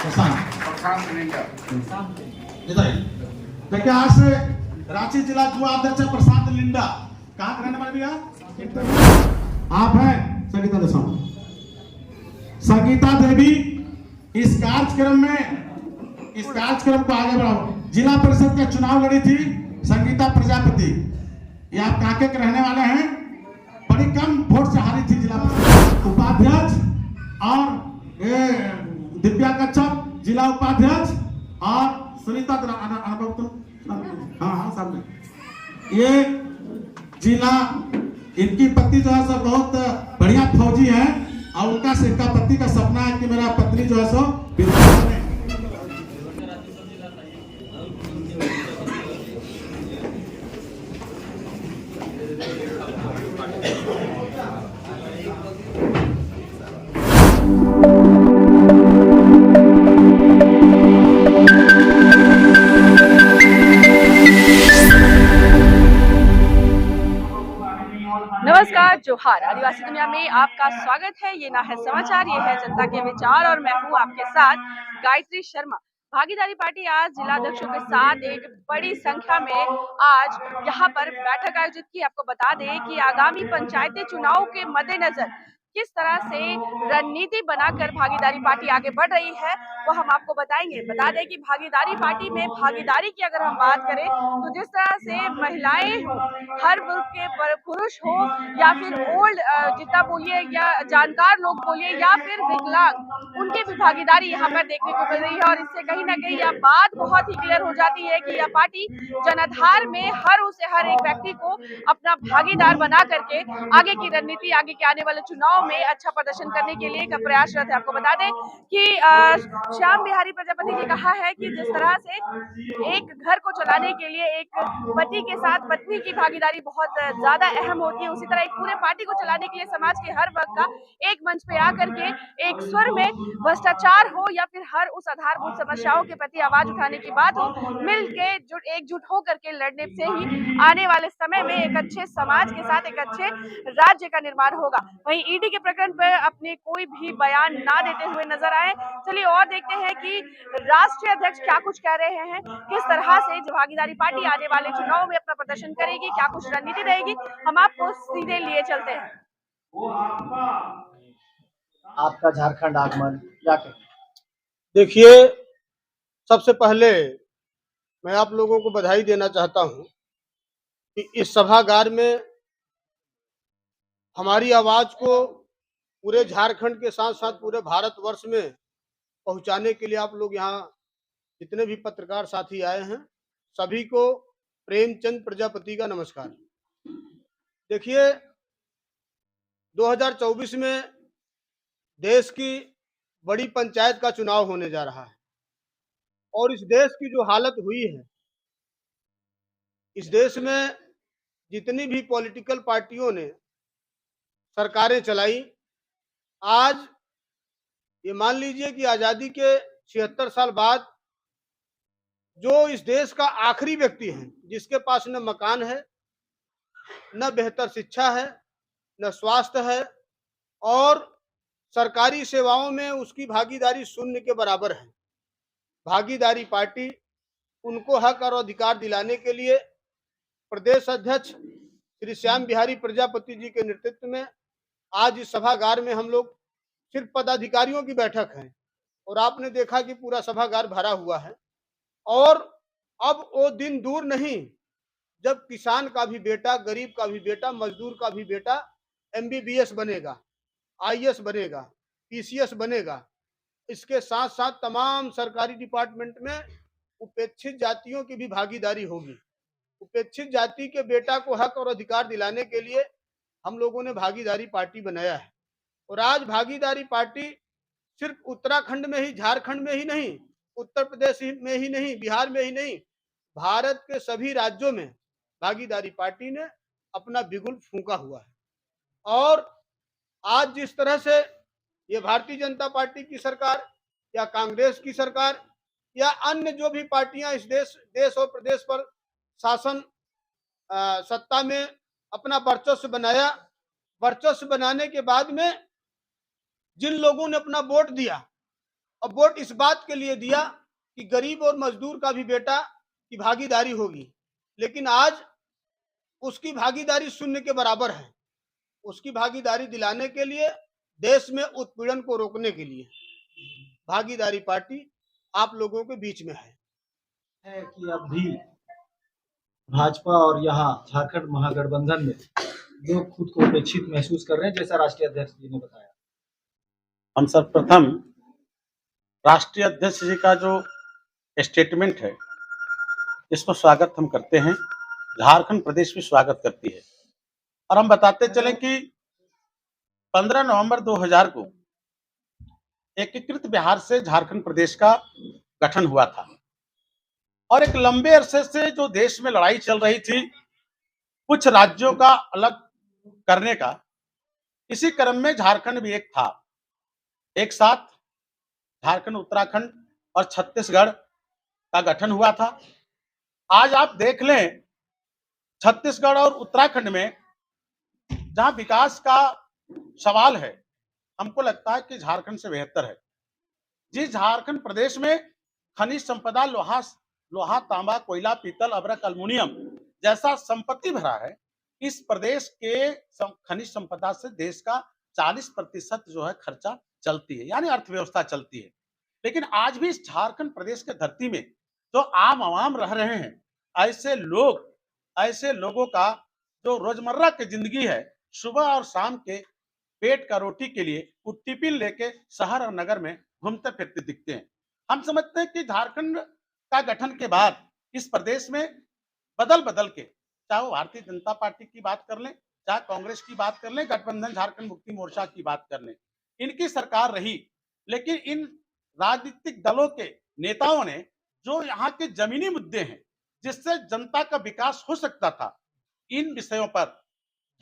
प्रशांत लिंडा। देखिए, आज से रांची जिला युवा अध्यक्ष प्रशांत लिंडा कहाँ के रहने वाले भैया? आप हैं संगीता देसाई। संगीता देवी इस कार्यक्रम को आगे बढ़ाओ। जिला परिषद का चुनाव लड़ी थी संगीता प्रजापति, ये आप कांके के रहने वाले हैं, बड़ी कम वोट से हारी थी जिला परिषद उपाध्यक्ष, और ये दिव्या कच्छप जिला उपाध्यक्ष, और सुनीता हाँ सामने ये जिला, इनकी पति जो है सो बहुत बढ़िया फौजी है, और उनका सिक्का पति का सपना है कि मेरा पत्नी जो है सो विधायक बने। नमस्कार, जोहार। आदिवासी दुनिया में आपका स्वागत है। ये ना है समाचार, ये है जनता के विचार, और मैं हूँ आपके साथ गायत्री शर्मा। भागीदारी पार्टी आज जिलाध्यक्षों के साथ एक बड़ी संख्या में आज यहाँ पर बैठक आयोजित की। आपको बता दें कि आगामी पंचायती चुनाव के मद्देनजर किस तरह से रणनीति बनाकर भागीदारी पार्टी आगे बढ़ रही है वो हम आपको बताएंगे। बता दें कि भागीदारी पार्टी में भागीदारी की अगर हम बात करें तो जिस तरह से महिलाएं हो, हर वर्ग के पुरुष हो या फिर ओल्ड जितना बोलिए या जानकार लोग बोलिए या फिर विकलांग, उनकी भी भागीदारी यहाँ पर देखने को मिल रही है। और इससे कहीं ना कहीं यह बात बहुत ही क्लियर हो जाती है कि यह पार्टी जनाधार में हर एक व्यक्ति को अपना भागीदार बना करके आगे की रणनीति, आगे के आने वाले चुनाव में अच्छा प्रदर्शन करने के लिए प्रयासरत है। आपको बता दें कि श्याम बिहारी प्रजापति ने कहा है कि जिस तरह से एक घर को चलाने के लिए एक पति के साथ पत्नी की भागीदारी बहुत ज्यादा अहम होती है, उसी तरह एक पूरे पार्टी को चलाने के लिए समाज के हर वर्ग का एक मंच पे आकर के एक स्वर में भ्रष्टाचार हो या फिर हर उस आधारभूत समस्याओं के प्रति आवाज उठाने की बात हो, मिल के एकजुट होकर के लड़ने से ही आने वाले समय में एक अच्छे समाज के साथ एक अच्छे राज्य का निर्माण होगा। वहीं ईडी के प्रकरण पर अपने कोई भी बयान ना देते हुए नजर आए। चलिए और देखते हैं कि राष्ट्रीय अध्यक्ष क्या कुछ कह रहे हैं, किस तरह से भागीदारी पार्टी आने वाले चुनाव में अपना प्रदर्शन करेगी, क्या कुछ रणनीति रहेगी, हम आपको सीधे लिए चलते हैं। आपका झारखंड आगमन क्या कहें? देखिए, सबसे पहले मैं आप लोगों को बधाई देना चाहता हूं कि इस सभागार में हमारी आवाज को पूरे झारखंड के साथ साथ पूरे भारतवर्ष में पहुंचाने के लिए आप लोग यहाँ जितने भी पत्रकार साथी आए हैं सभी को प्रेमचंद प्रजापति का नमस्कार। देखिए, 2024 में देश की बड़ी पंचायत का चुनाव होने जा रहा है, और इस देश की जो हालत हुई है, इस देश में जितनी भी पॉलिटिकल पार्टियों ने सरकारें चलाई, आज ये मान लीजिए कि आजादी के 76 साल बाद जो इस देश का आखिरी व्यक्ति है जिसके पास न मकान है, न बेहतर शिक्षा है, न स्वास्थ्य है, और सरकारी सेवाओं में उसकी भागीदारी शून्य के बराबर है। भागीदारी पार्टी उनको हक और अधिकार दिलाने के लिए प्रदेश अध्यक्ष श्री श्याम बिहारी प्रजापति जी के नेतृत्व में आज इस सभागार में हम लोग सिर्फ पदाधिकारियों की बैठक है, और आपने देखा कि पूरा सभागार भरा हुआ है। और अब वो दिन दूर नहीं जब किसान का भी बेटा, गरीब का भी बेटा, मजदूर का भी बेटा MBBS बनेगा, IAS बनेगा, PCS बनेगा। इसके साथ साथ तमाम सरकारी डिपार्टमेंट में उपेक्षित जातियों की भी भागीदारी होगी। उपेक्षित जाति के बेटा को हक और अधिकार दिलाने के लिए हम लोगों ने भागीदारी पार्टी बनाया है। और आज भागीदारी पार्टी सिर्फ उत्तराखंड में ही, झारखंड में ही नहीं, उत्तर प्रदेश में ही नहीं, बिहार में ही नहीं, भारत के सभी राज्यों में भागीदारी पार्टी ने अपना बिगुल फूंका हुआ है। और आज जिस तरह से ये भारतीय जनता पार्टी की सरकार या कांग्रेस की सरकार या अन्य जो भी पार्टियां इस देश और प्रदेश पर शासन सत्ता में अपना वर्चस्व बनाया, वर्चस्व बनाने के बाद में जिन लोगों ने अपना वोट दिया और वोट इस बात के लिए दिया कि गरीब और मजदूर का भी बेटा की भागीदारी होगी, लेकिन आज उसकी भागीदारी शून्य के बराबर है। उसकी भागीदारी दिलाने के लिए, देश में उत्पीड़न को रोकने के लिए भागीदारी पार्टी आप लोगों के बीच में है। कि अब भी भाजपा और यहाँ झारखंड महागठबंधन में लोग खुद को उपेक्षित महसूस कर रहे हैं, जैसा राष्ट्रीय अध्यक्ष जी ने बताया। हम सर्वप्रथम राष्ट्रीय अध्यक्ष जी का जो स्टेटमेंट है इसको स्वागत हम करते हैं। झारखंड प्रदेश भी स्वागत करती है और हम बताते चले कि 15 नवंबर 2000 को एकीकृत बिहार से झारखंड प्रदेश का गठन हुआ था और एक लंबे अरसे से जो देश में लड़ाई चल रही थी कुछ राज्यों का अलग करने का, इसी क्रम में झारखंड भी एक था। एक साथ झारखंड, उत्तराखंड और छत्तीसगढ़ का गठन हुआ था। आज आप देख लें, छत्तीसगढ़ और उत्तराखंड में जहां विकास का सवाल है, हमको लगता है कि झारखंड से बेहतर है। जिस झारखंड प्रदेश में खनिज संपदा, लोहा, तांबा, कोयला, पीतल, अभ्रक, अल्युमिनियम जैसा संपत्ति भरा है, इस प्रदेश के खनिज संपदा से देश का 40% जो है खर्चा चलती है, यानी अर्थव्यवस्था चलती है। लेकिन आज भी इस झारखंड प्रदेश के धरती में जो आम आवाम रह रहे हैं, ऐसे लोगों का जो रोजमर्रा की जिंदगी है, सुबह और शाम के पेट का रोटी के लिए वो टिफिन लेके शहर और नगर में घूमते फिरते दिखते हैं। हम समझते हैं कि झारखंड का गठन के बाद इस प्रदेश में बदल के, चाहे वो भारतीय जनता पार्टी की बात कर लें, चाहे कांग्रेस की बात कर लें, गठबंधन झारखंड मुक्ति मोर्चा की बात कर लें, इनकी सरकार रही। लेकिन इन राजनीतिक दलों के नेताओं ने जो यहाँ के जमीनी मुद्दे हैं जिससे जनता का विकास हो सकता था, इन विषयों पर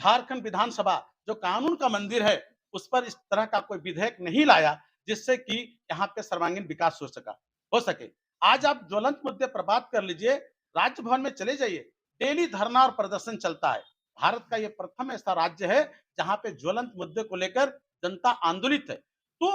झारखंड विधानसभा जो कानून का मंदिर है उस पर इस तरह का कोई विधेयक नहीं लाया जिससे कि यहाँ पे सर्वांगीण विकास हो सके। आज आप ज्वलंत मुद्दे पर बात कर लीजिए, राजभवन में चले जाइए, डेली धरना और प्रदर्शन चलता है। भारत का ये प्रथम ऐसा राज्य है जहां पे ज्वलंत मुद्दे को लेकर जनता आंदोलित है। तो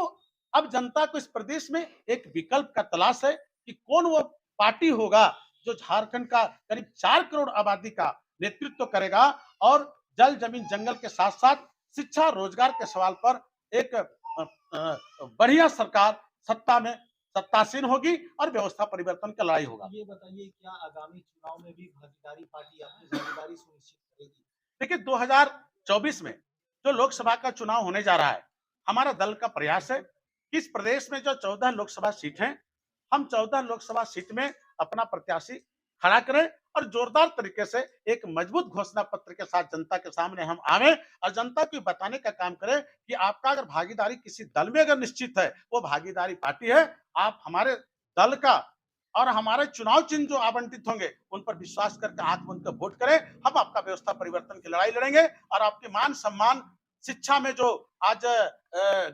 अब जनता को इस प्रदेश में एक विकल्प का तलाश है कि कौन वो पार्टी होगा जो झारखंड का करीब 4 करोड़ आबादी का नेतृत्व करेगा और जल, जमीन, जंगल के साथ साथ शिक्षा, रोजगार के सवाल पर एक बढ़िया सरकार सत्तासीन होगी और व्यवस्था परिवर्तन का लड़ाई होगा। ये बताइए, क्या आगामी चुनाव में भी भागीदारी पार्टी अपनी भागीदारी सुनिश्चित करेगी? देखिए, 2024 में जो लोकसभा का चुनाव होने जा रहा है, हमारा दल का प्रयास है कि इस प्रदेश में जो 14 लोकसभा सीट हैं, हम 14 लोकसभा सीट में अपना प्रत्याशी खड़ा करें और जोरदार तरीके से एक मजबूत घोषणा पत्र के साथ जनता के सामने हम आवे और जनता को बताने का काम करें कि आपका अगर भागीदारी किसी दल में अगर निश्चित है, वो भागीदारी पार्टी है, आप हमारे दल का और हमारे चुनाव चिन्ह जो आवंटित होंगे उन पर विश्वास करके आंख बंद कर वोट करें। हम आपका व्यवस्था परिवर्तन की लड़ाई लड़ेंगे और आपके मान सम्मान, शिक्षा में जो आज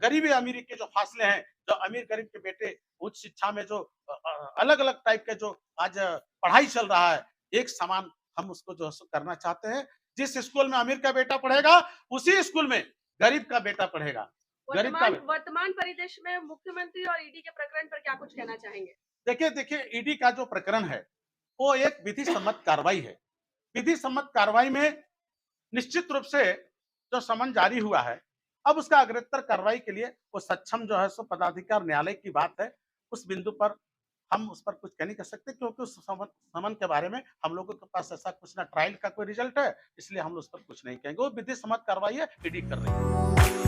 गरीबी अमीरी के जो फासले हैं, जो अमीर गरीब के बेटे उच्च शिक्षा में जो अलग अलग टाइप के जो आज पढ़ाई चल रहा है, एक समान हम उसको जो करना चाहते हैं। जिस स्कूल में अमीर का बेटा पढ़ेगा उसी स्कूल में गरीब का बेटा पढ़ेगा। वर्तमान परिदृश्य में मुख्यमंत्री और ईडी के प्रकरण पर क्या कुछ कहना चाहेंगे? देखिए, ईडी का जो प्रकरण है वो एक विधि सम्मत कार्रवाई है। विधि सम्मत कार्रवाई में निश्चित रूप से जो समन जारी हुआ है, अब उसका अग्रतर कार्रवाई के लिए वो सक्षम जो है सो पदाधिकार न्यायालय की बात है। उस बिंदु पर हम उस पर कुछ कह नहीं कर सकते क्योंकि उस समन के बारे में हम लोगों के पास ऐसा कुछ ना ट्रायल का कोई रिजल्ट है, इसलिए हम उस पर कुछ नहीं कहेंगे। वो विधि सम्मत कार्रवाई है, ईडी कर रही है।